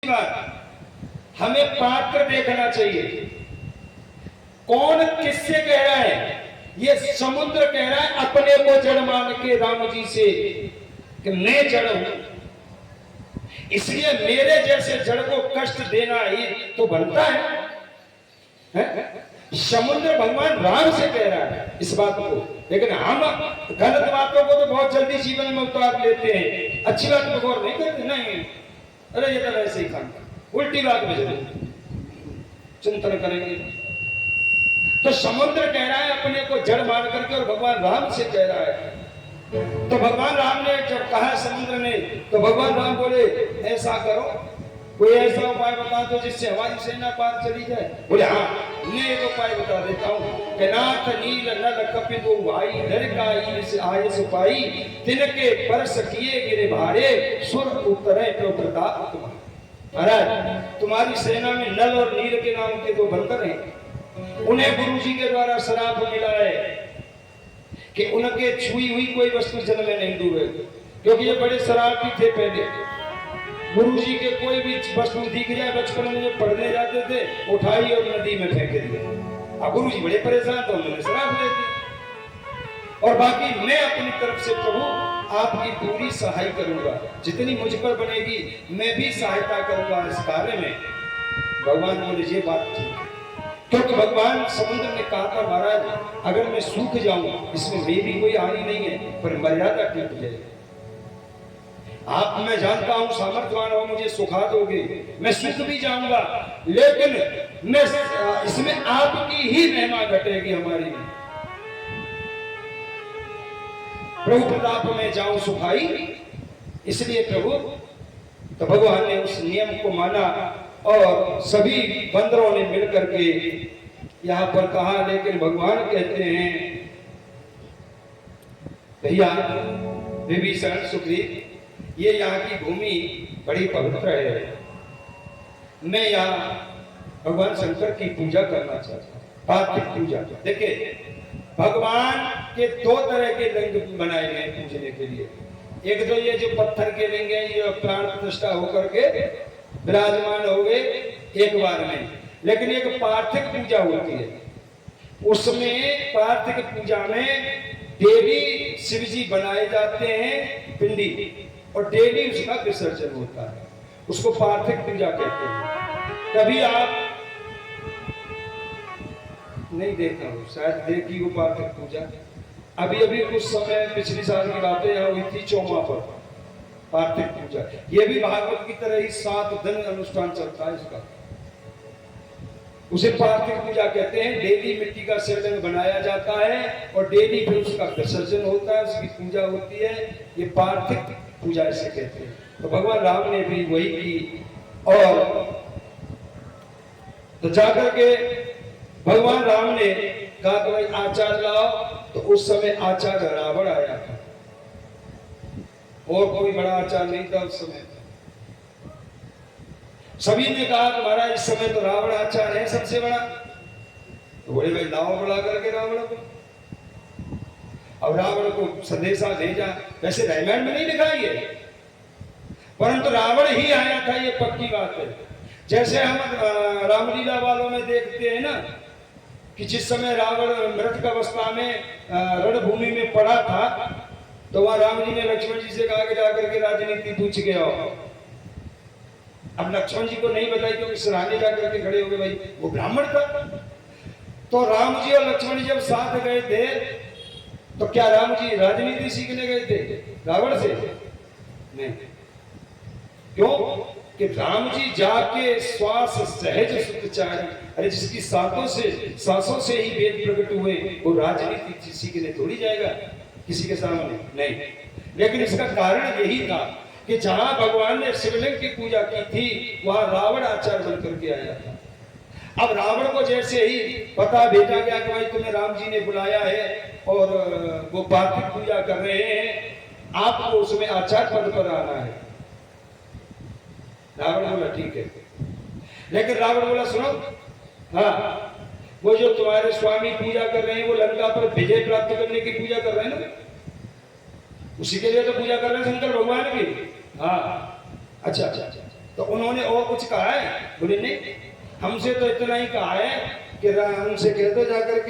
बात, हमें पात्र देखना चाहिए। कौन किससे कह रहा है? ये समुद्र कह रहा है अपने को जड़ मान के राम जी से कि मैं जड़ हूं, इसलिए मेरे जैसे जड़ को कष्ट देना ही तो बनता है? समुद्र भगवान राम से कह रहा है इस बात को, लेकिन हम गलत बातों को तो बहुत जल्दी जीवन में उतार लेते हैं, अच्छी बात पर गौर नहीं करते। नहीं, अरे ये तो वैसे ही काम, उल्टी बात में जरूर चिंतन करेंगे। तो समुद्र कह रहा है अपने को जड़ मान करके, और भगवान राम से कह रहा है। तो भगवान राम ने जब कहा समुद्र ने, तो भगवान राम बोले ऐसा करो, कोई ऐसा उपाय बता दो जिससे हमारी सेना पार चली जाए। बोले हाँ, मैं एक उपाय बता देता हूँ कि नाथ नील नल कपिदो भाई डर का ईश आये सुपाई, तिनके परस किए गिरे भारे सुर उतरे तो प्रताप तुम्हारा। महाराज, तुम्हारी सेना में नल और नील के नाम के दो बंदर हैं, उन्हें गुरु जी के द्वारा श्राप मिला है कि उनके छुई हुई कोई वस्तु जल में नहीं डूबे, क्योंकि ये बड़े शरारती थे। पहले गुरु जी के कोई भी वस्तु दिख जाए, बचपन में जब पढ़ने जाते थे उठाई और नदी में फेंक दिए। अब गुरु जी बड़े परेशान, तो उन्होंने श्राप दे दी। और बाकी मैं अपनी तरफ से प्रभु आपकी पूरी सहाय करूंगा, जितनी मुझ पर बनेगी मैं भी सहायता करूंगा इस कार्य में। भगवान बोले ये बात ठीक है, क्योंकि भगवान समुद्र ने कहा था महाराज अगर मैं सूख जाऊं इसमें मेरी कोई हानि नहीं है, पर मर्यादा टूट जाए। आप, मैं जानता हूं सामर्थ्यवान हो, मुझे सुखा दोगे, मैं सूख भी जाऊंगा, लेकिन मैं इसमें आपकी ही महिमा घटेगी हमारी में। प्रभु प्रताप में जाऊं सुखाई, इसलिए प्रभु, तो भगवान ने उस नियम को माना और सभी बंदरों ने मिलकर के यहां पर कहा। लेकिन भगवान कहते हैं भैया विभीषण सुग्रीव, ये यहाँ की भूमि बड़ी पवित्र है, मैं यहाँ भगवान शंकर की पूजा करना चाहता हूँ, पार्थिव पूजा। देखिए भगवान के दो तरह के लिंग बनाए गए पूजने के लिए। एक तो ये जो पत्थर के लिंग है, ये प्राण प्रतिष्ठा होकर के विराजमान हो गए एक बार में, लेकिन एक पार्थिव पूजा होती है, उसमें पार्थिव पूजा में देवी शिव जी बनाए जाते हैं पिंडी, और डेली उसका विसर्जन होता है, उसको पार्थिव पूजा कहते हैं। कभी आप नहीं देखा हो, शायद देखी वो पार्थिव पूजा। अभी अभी कुछ समय पिछली साल की बातें यहाँ हुई थी चौमा पर पार्थिव पूजा। ये भी भागवत की तरह ही 7 दिन अनुष्ठान चलता है इसका, उसे पार्थिव पूजा कहते हैं। डेली मिट्टी का शिवलिंग बनाया जाता है और डेली फिर उसका विसर्जन होता है, उसकी पूजा होती है, ये पार्थिव पूजा इसे कहते हैं। तो भगवान राम ने भी वही की, और तो जाकर के भगवान राम ने कहा कि भाई आचार लाओ, तो उस समय आचार्य रावण आया था, और कोई बड़ा आचार नहीं था उस समय। सभी ने कहा कि महाराज इस समय तो रावण आचार है सबसे बड़ा, तो बोले भाई लाओ बुला करके रावण को। अब रावण को संदेशा भेजा, वैसे रामायण में नहीं लिखा है, परंतु रावण ही आया था, ये पक्की बात है। जैसे हम रामलीला वालों में देखते हैं ना कि जिस समय रावण मृत अवस्था में रणभूमि में पड़ा था, तो वहां राम जी ने लक्ष्मण जी से कहा कि जाकर के राजनीति पूछ के आओ। अब लक्ष्मण जी को नहीं बताई क्योंकि सराहने जाकर के खड़े हो गए, भाई वो ब्राह्मण था। तो राम जी और लक्ष्मण जी जब साथ गए थे, तो क्या राम जी राजनीति सीखने गए थे रावण से? नहीं, क्यों कि राम जी जाके श्वास सहज सुतचारी, अरे जिसकी सांसों से ही वेद प्रकट हुए, वो राजनीति सीखने थोड़ी जाएगा किसी के सामने? नहीं। लेकिन इसका कारण यही था कि जहां भगवान ने शिवलिंग की पूजा की थी, वहां रावण आचार्य बनकर के आया था। अब रावण को जैसे ही पता भेजा गया कि भाई तुम्हें राम जी ने बुलाया है और वो पार्थिव पूजा कर रहे हैं, आपको उसमें आचार्य पद पर आना है। रावण बोला ठीक है, लेकिन रावण बोला सुनो, हाँ वो जो तुम्हारे स्वामी पूजा कर रहे हैं वो लंका पर विजय प्राप्त करने की पूजा कर रहे हैं ना, उसी के लिए तो पूजा कर रहे हैं शंकर भगवान की। हाँ अच्छा अच्छा अच्छा, तो उन्होंने और कुछ कहा है? बोले नहीं, हमसे तो इतना ही कहा है कि हमसे कह दो जाकर के